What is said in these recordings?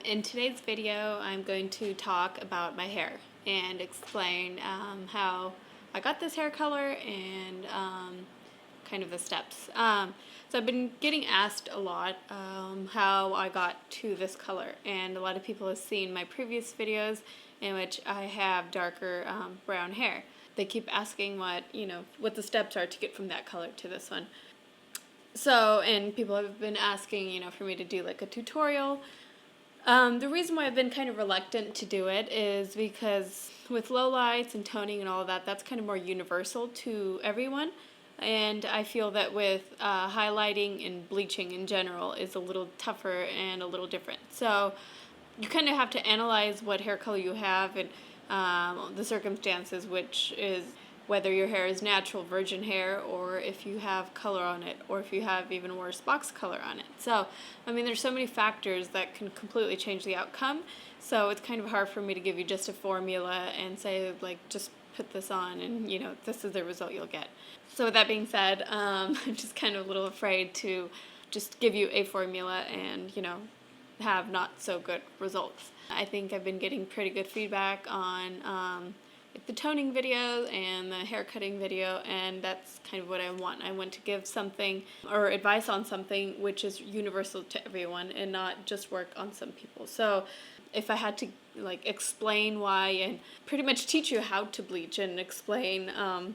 In today's video, I'm going to talk about my hair and explain how I got this hair color and kind of the steps. So I've been getting asked a lot how I got to this color, and a lot of people have seen my previous videos in which I have darker brown hair. They keep asking what the steps are to get from that color to this one. So, and people have been asking, for me to do like a tutorial. The reason why I've been kind of reluctant to do it is because with lowlights and toning and all of that, that's kind of more universal to everyone. And I feel that with highlighting and bleaching in general is a little tougher and a little different. So you kind of have to analyze what hair color you have and the circumstances, which is whether your hair is natural virgin hair or if you have color on it or if you have even worse box color on it. So, there's so many factors that can completely change the outcome. So it's kind of hard for me to give you just a formula and say, just put this on and, this is the result you'll get. So with that being said, I'm just kind of a little afraid to just give you a formula and, have not so good results. I think I've been getting pretty good feedback on the toning video and the hair cutting video, and that's kind of what I want. I want to give something or advice on something which is universal to everyone and not just work on some people. So if I had to explain why and pretty much teach you how to bleach and explain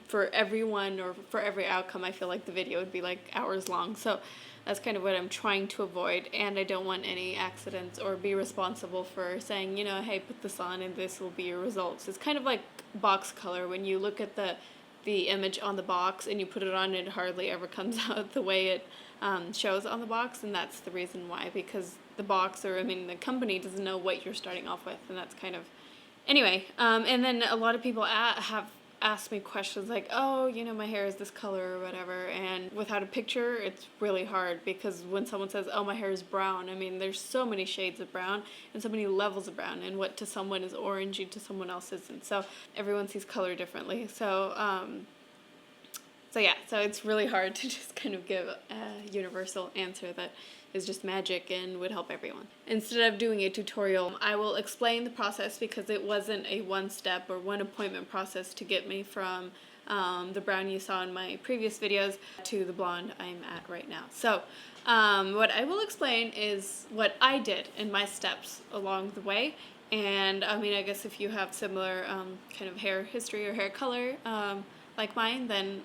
for everyone or for every outcome, I feel like the video would be hours long. So that's kind of what I'm trying to avoid, and I don't want any accidents or be responsible for saying, hey, put this on and this will be your results. It's kind of like box color. When you look at the image on the box and you put it on, it hardly ever comes out the way it shows on the box, and that's the reason why, because the box the company doesn't know what you're starting off with, and that's kind of... Anyway, and then a lot of people have asked me questions like, oh, my hair is this color or whatever, and without a picture, it's really hard, because when someone says, oh, my hair is brown, there's so many shades of brown and so many levels of brown, and what to someone is orangey to someone else isn't, so everyone sees color differently. So it's really hard to just kind of give a universal answer that is just magic and would help everyone. Instead of doing a tutorial, I will explain the process, because it wasn't a one-step or one appointment process to get me from the brown you saw in my previous videos to the blonde I'm at right now. So what I will explain is what I did and my steps along the way. And I guess if you have similar kind of hair history or hair color like mine, then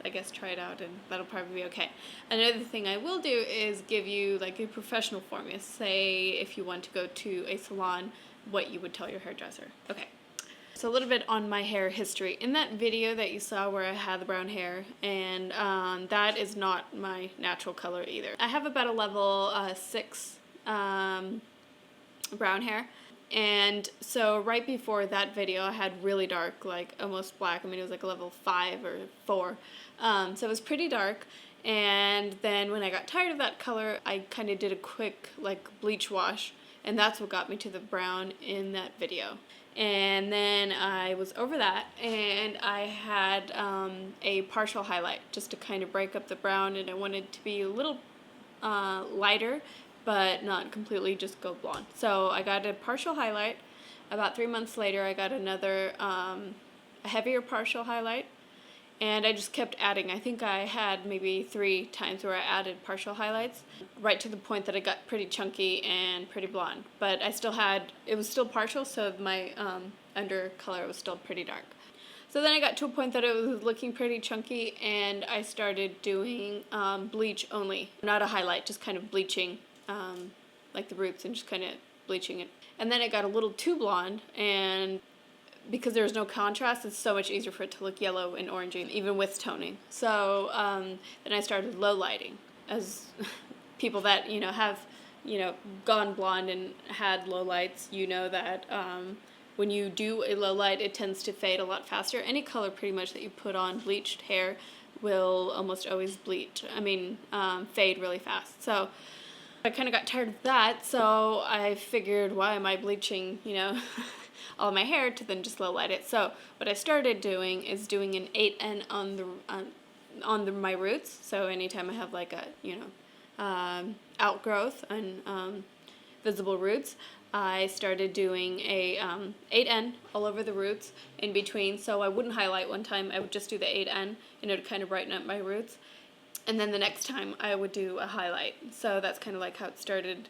I guess try it out and that'll probably be okay. Another thing I will do is give you a professional formula. Say if you want to go to a salon, what you would tell your hairdresser. Okay, so a little bit on my hair history. In that video that you saw where I had the brown hair, and that is not my natural color either. I have about a level 6 brown hair. And so right before that video, I had really dark, almost black. It was a level 5 or 4. So it was pretty dark. And then when I got tired of that color, I kind of did a quick, bleach wash. And that's what got me to the brown in that video. And then I was over that, and I had a partial highlight just to kind of break up the brown. And I wanted it to be a little lighter, but not completely just go blonde. So I got a partial highlight. About 3 months later, I got another a heavier partial highlight, and I just kept adding. I think I had maybe 3 times where I added partial highlights, right to the point that it got pretty chunky and pretty blonde. But I still had, it was still partial, so my under color was still pretty dark. So then I got to a point that it was looking pretty chunky, and I started doing bleach only, not a highlight, just kind of bleaching the roots and just kind of bleaching it. And then it got a little too blonde, and because there was no contrast, it's so much easier for it to look yellow and orangey, even with toning. So then I started low lighting. As people that have gone blonde and had low lights, that when you do a low light, it tends to fade a lot faster. Any color pretty much that you put on bleached hair will almost always fade really fast. So I kind of got tired of that, so I figured, why am I bleaching, all my hair to then just low light it? So what I started doing is doing an 8N on my roots. So anytime I have outgrowth and visible roots, I started doing a 8N all over the roots in between, so I wouldn't highlight one time, I would just do the 8N, and it would kind of brighten up my roots. And then the next time I would do a highlight. So that's kind of like how it started.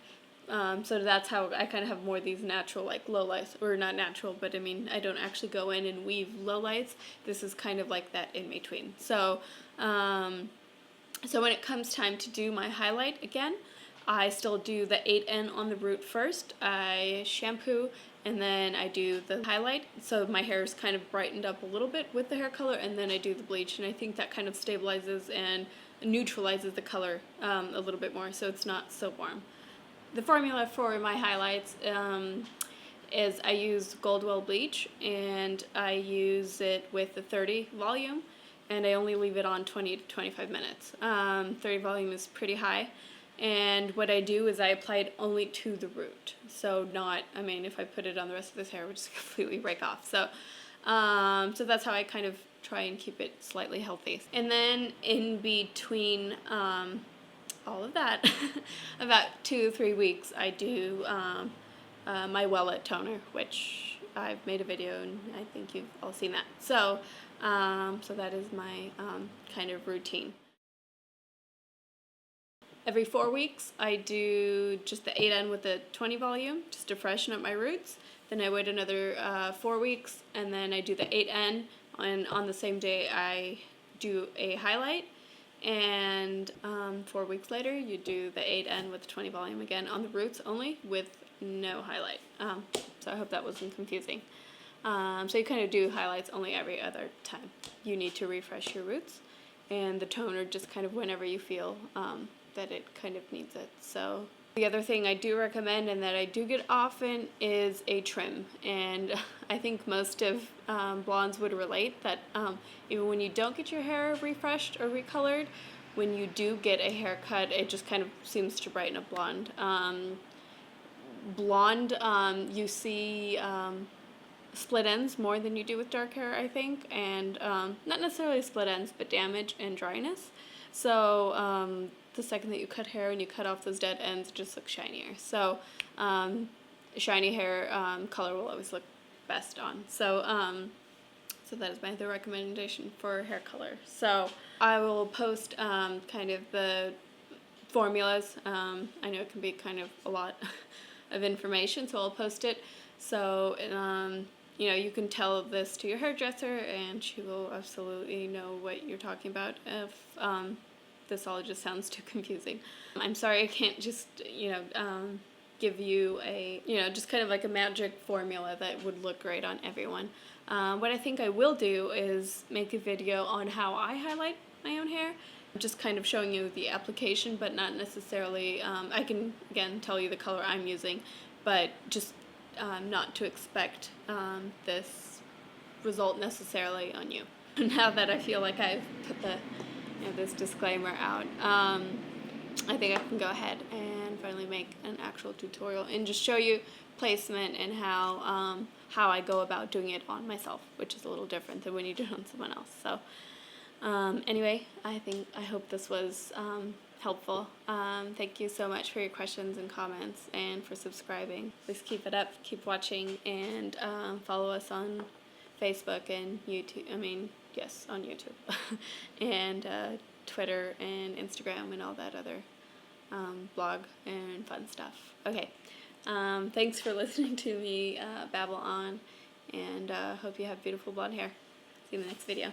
So that's how I kind of have more of these natural, like, lowlights, or not natural, but I mean, I don't actually go in and weave lowlights. This is kind of like that in between. So, so when it comes time to do my highlight again, I still do the 8N on the root first. I shampoo, and then I do the highlight. So my hair is kind of brightened up a little bit with the hair color, and then I do the bleach, and I think that kind of stabilizes and neutralizes the color a little bit more, so it's not so warm. The formula for my highlights is I use Goldwell bleach, and I use it with the 30 volume, and I only leave it on 20 to 25 minutes. 30 volume is pretty high, and what I do is I apply it only to the root. So not, I mean, if I put it on the rest of this hair, it would just completely break off. So, so that's how I kind of try and keep it slightly healthy. And then in between all of that, about 2 to 3 weeks, I do my Wellet toner, which I've made a video, and I think you've all seen that. So, so that is my kind of routine. Every 4 weeks, I do just the 8N with the 20 volume, just to freshen up my roots. Then I wait another 4 weeks, and then I do the 8N, and on the same day I do a highlight. And 4 weeks later, you do the 8N with the 20 volume again on the roots only, with no highlight. So I hope that wasn't confusing. So you kind of do highlights only every other time you need to refresh your roots, and the toner just kind of whenever you feel that it kind of needs it. So the other thing I do recommend, and that I do get often, is a trim. And I think most of blondes would relate that even when you don't get your hair refreshed or recolored, when you do get a haircut, it just kind of seems to brighten up blonde. Blonde, you see split ends more than you do with dark hair, I think, and not necessarily split ends, but damage and dryness. So the second that you cut hair and you cut off those dead ends, it just looks shinier. So shiny hair color will always look best on. So so that is my other recommendation for hair color. So I will post kind of the formulas. I know it can be kind of a lot of information, so I'll post it. So you know, you can tell this to your hairdresser, and she will absolutely know what you're talking about if this all just sounds too confusing. I'm sorry I can't just, you know, give you a, you know, just kind of like a magic formula that would look great on everyone. What I think I will do is make a video on how I highlight my own hair, just kind of showing you the application, but not necessarily, I can, again, tell you the color I'm using, but just not to expect this result necessarily on you. Now that I feel like I've put the, you know, this disclaimer out, I think I can go ahead and finally make an actual tutorial and just show you placement and how I go about doing it on myself, which is a little different than when you do it on someone else. So anyway, I hope this was helpful. Thank you so much for your questions and comments, and for subscribing. Please keep it up, keep watching, and follow us on Facebook and YouTube. I mean, yes, on YouTube, and Twitter and Instagram and all that other blog and fun stuff. Okay, thanks for listening to me babble on, and hope you have beautiful blonde hair. See you in the next video.